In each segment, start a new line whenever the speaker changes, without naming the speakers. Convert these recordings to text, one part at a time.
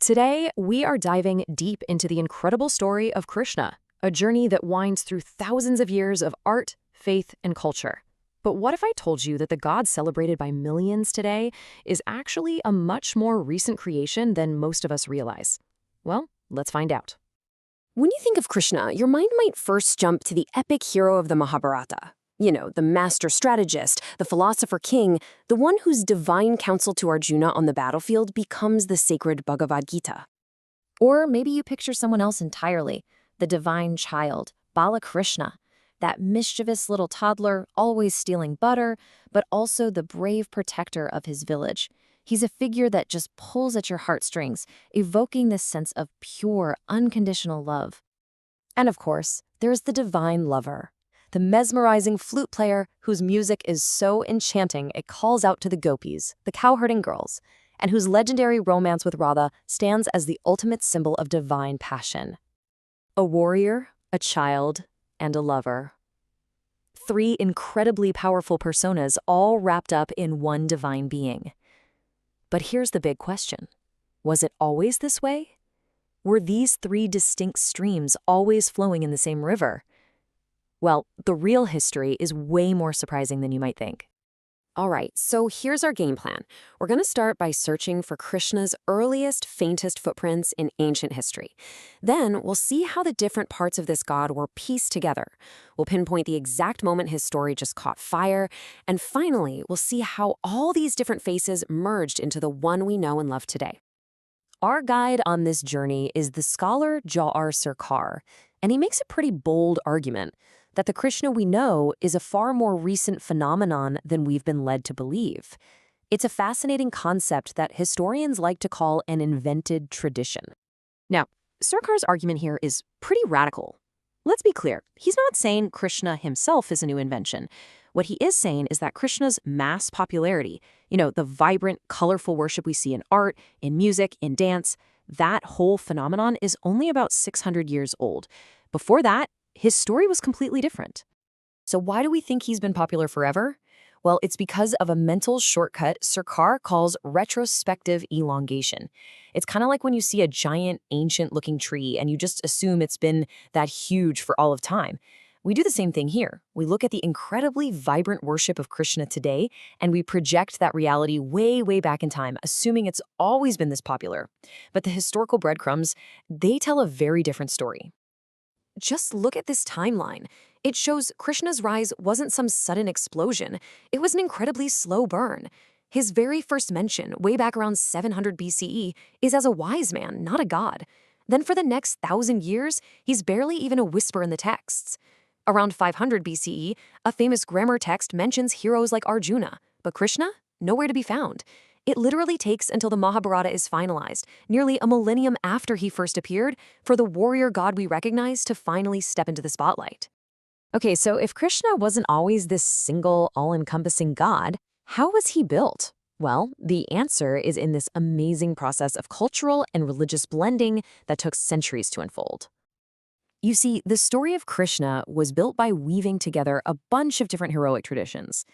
Today, we are diving deep into the incredible story of Krishna, a journey that winds through thousands of years of art, faith, and culture. But what if I told you that the god celebrated by millions today is actually a much more recent creation than most of us realize? Well, let's find out.
When you think of Krishna, your mind might first jump to the epic hero of the Mahabharata. You know, the master strategist, the philosopher king, the one whose divine counsel to Arjuna on the battlefield becomes the sacred Bhagavad Gita.
Or maybe you picture someone else entirely, the divine child, Bala Krishna, that mischievous little toddler always stealing butter, but also the brave protector of his village. He's a figure that just pulls at your heartstrings, evoking this sense of pure, unconditional love. And of course, there's the divine lover, the mesmerizing flute player whose music is so enchanting it calls out to the gopis, the cowherding girls, and whose legendary romance with Radha stands as the ultimate symbol of divine passion. A warrior, a child, and a lover. Three incredibly powerful personas all wrapped up in one divine being. But here's the big question. Was it always this way? Were these three distinct streams always flowing in the same river? Well, the real history is way more surprising than you might think.
All right, so here's our game plan. We're going to start by searching for Krishna's earliest, faintest footprints in ancient history. Then we'll see how the different parts of this god were pieced together. We'll pinpoint the exact moment his story just caught fire. And finally, we'll see how all these different faces merged into the one we know and love today.
Our guide on this journey is the scholar J.R. Sarkar, and he makes a pretty bold argument that the Krishna we know is a far more recent phenomenon than we've been led to believe. It's a fascinating concept that historians like to call an invented tradition. Now, Sarkar's argument here is pretty radical. Let's be clear, he's not saying Krishna himself is a new invention. What he is saying is that Krishna's mass popularity, the vibrant, colorful worship we see in art, in music, in dance, that whole phenomenon is only about 600 years old. Before that, his story was completely different. So why do we think he's been popular forever? Well, it's because of a mental shortcut Sarkar calls retrospective elongation. It's kind of like when you see a giant, ancient-looking tree and you just assume it's been that huge for all of time. We do the same thing here. We look at the incredibly vibrant worship of Krishna today, and we project that reality way, way back in time, assuming it's always been this popular. But the historical breadcrumbs, they tell a very different story. Just look at this timeline. It shows Krishna's rise wasn't some sudden explosion. It was an incredibly slow burn. His very first mention, way back around 700 BCE, is as a wise man, not a god. Then for the next 1,000 years, he's barely even a whisper in the texts. Around 500 BCE, a famous grammar text mentions heroes like Arjuna, but Krishna? Nowhere to be found. It literally takes until the Mahabharata is finalized, nearly a millennium after he first appeared, for the warrior god we recognize to finally step into the spotlight. Okay, so if Krishna wasn't always this single, all-encompassing god, how was he built? Well, the answer is in this amazing process of cultural and religious blending that took centuries to unfold. You see, the story of Krishna was built by weaving together a bunch of different heroic traditions.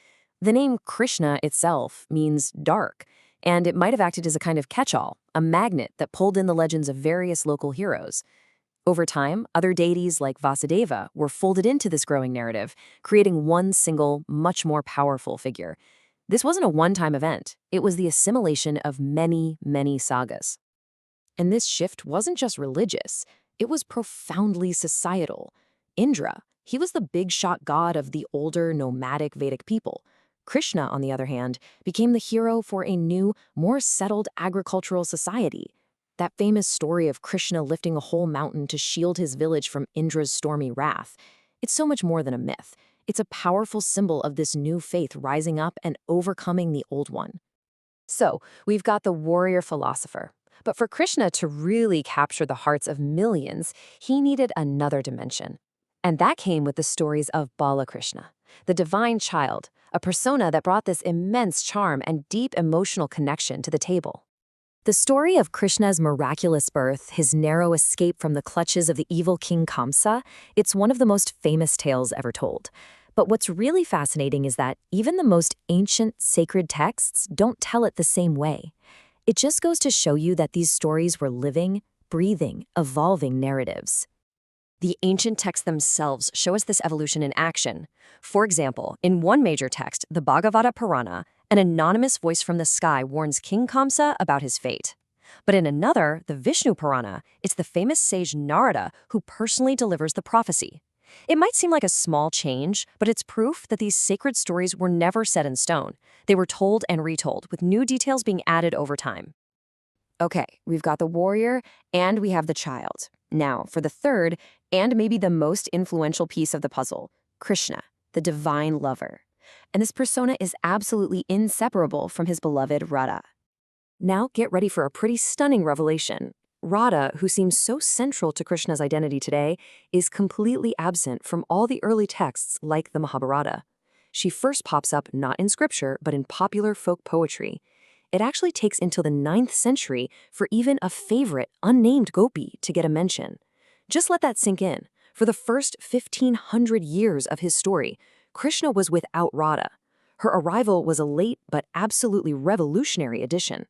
The name Krishna itself means dark, and it might have acted as a kind of catch-all, a magnet that pulled in the legends of various local heroes. Over time, other deities like Vasudeva were folded into this growing narrative, creating one single, much more powerful figure. This wasn't a one-time event. It was the assimilation of many, many sagas. And this shift wasn't just religious. It was profoundly societal. Indra, he was the big-shot god of the older, nomadic Vedic people. Krishna, on the other hand, became the hero for a new, more settled agricultural society. That famous story of Krishna lifting a whole mountain to shield his village from Indra's stormy wrath. It's so much more than a myth. It's a powerful symbol of this new faith rising up and overcoming the old one. So, we've got the warrior philosopher. But for Krishna to really capture the hearts of millions, he needed another dimension. And that came with the stories of Bala Krishna, the divine child, a persona that brought this immense charm and deep emotional connection to the table. The story of Krishna's miraculous birth, his narrow escape from the clutches of the evil king Kamsa, it's one of the most famous tales ever told. But what's really fascinating is that even the most ancient sacred texts don't tell it the same way. It just goes to show you that these stories were living, breathing, evolving narratives. The ancient texts themselves show us this evolution in action. For example, in one major text, the Bhagavad Purana, an anonymous voice from the sky warns King Kamsa about his fate. But in another, the Vishnu Purana, it's the famous sage Narada who personally delivers the prophecy. It might seem like a small change, but it's proof that these sacred stories were never set in stone. They were told and retold, with new details being added over time. Okay, we've got the warrior and we have the child. Now, for the third, and maybe the most influential piece of the puzzle, Krishna, the divine lover. And this persona is absolutely inseparable from his beloved Radha. Now get ready for a pretty stunning revelation. Radha, who seems so central to Krishna's identity today, is completely absent from all the early texts like the Mahabharata. She first pops up not in scripture, but in popular folk poetry. It actually takes until the 9th century for even a favorite, unnamed gopi to get a mention. Just let that sink in. For the first 1,500 years of his story, Krishna was without Radha. Her arrival was a late but absolutely revolutionary addition.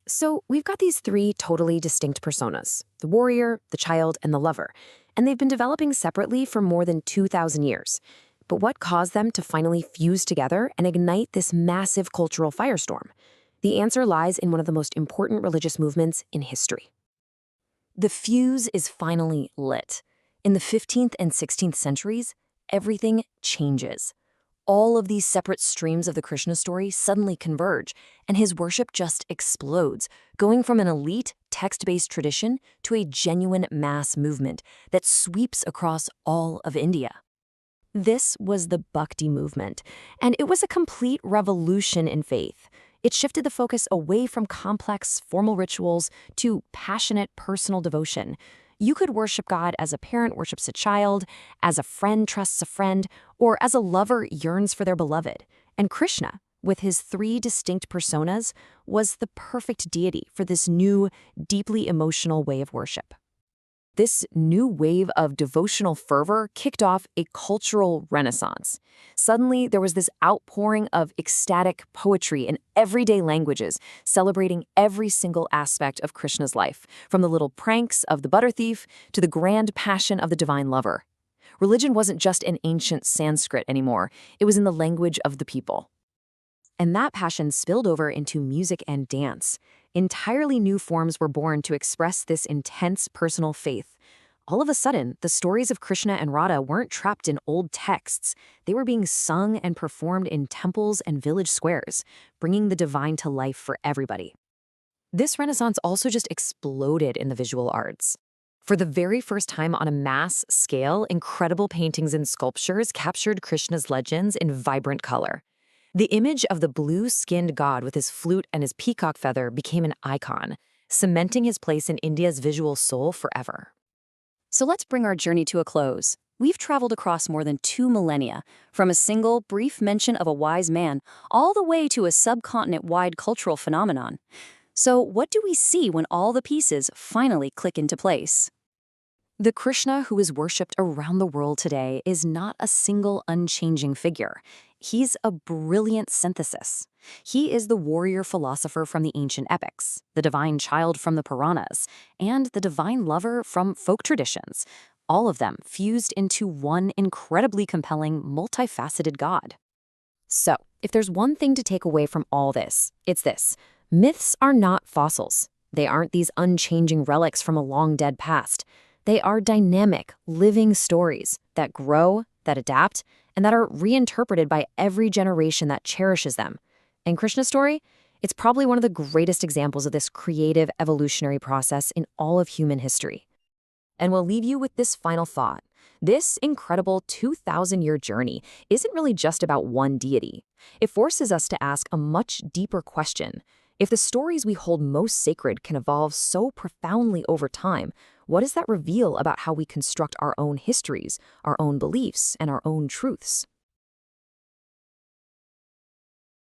So we've got these 3 totally distinct personas, the warrior, the child, and the lover, and they've been developing separately for more than 2,000 years. But what caused them to finally fuse together and ignite this massive cultural firestorm? The answer lies in one of the most important religious movements in history. The fuse is finally lit. In the 15th and 16th centuries, everything changes. All of these separate streams of the Krishna story suddenly converge, and his worship just explodes, going from an elite, text-based tradition to a genuine mass movement that sweeps across all of India. This was the Bhakti movement, and it was a complete revolution in faith. It shifted the focus away from complex, formal rituals to passionate, personal devotion. You could worship God as a parent worships a child, as a friend trusts a friend, or as a lover yearns for their beloved. And Krishna, with his 3 distinct personas, was the perfect deity for this new, deeply emotional way of worship. This new wave of devotional fervor kicked off a cultural renaissance. Suddenly, there was this outpouring of ecstatic poetry in everyday languages, celebrating every single aspect of Krishna's life, from the little pranks of the butter thief to the grand passion of the divine lover. Religion wasn't just an ancient Sanskrit anymore, it was in the language of the people. And that passion spilled over into music and dance. Entirely new forms were born to express this intense personal faith. All of a sudden, the stories of Krishna and Radha weren't trapped in old texts. They were being sung and performed in temples and village squares, bringing the divine to life for everybody. This renaissance also just exploded in the visual arts. For the very first time on a mass scale, incredible paintings and sculptures captured Krishna's legends in vibrant color. The image of the blue-skinned god with his flute and his peacock feather became an icon, cementing his place in India's visual soul forever. So let's bring our journey to a close. We've traveled across more than 2 millennia, from a single, brief mention of a wise man, all the way to a subcontinent-wide cultural phenomenon. So what do we see when all the pieces finally click into place? The Krishna who is worshipped around the world today is not a single unchanging figure. He's a brilliant synthesis. He is the warrior philosopher from the ancient epics, the divine child from the Puranas, and the divine lover from folk traditions, all of them fused into one incredibly compelling, multifaceted god. So, if there's one thing to take away from all this, it's this. Myths are not fossils. They aren't these unchanging relics from a long-dead past. They are dynamic, living stories that grow, that adapt, and that are reinterpreted by every generation that cherishes them. And Krishna's story? It's probably one of the greatest examples of this creative evolutionary process in all of human history. And we'll leave you with this final thought. This incredible 2,000-year journey isn't really just about one deity. It forces us to ask a much deeper question. If the stories we hold most sacred can evolve so profoundly over time, what does that reveal about how we construct our own histories, our own beliefs, and our own truths?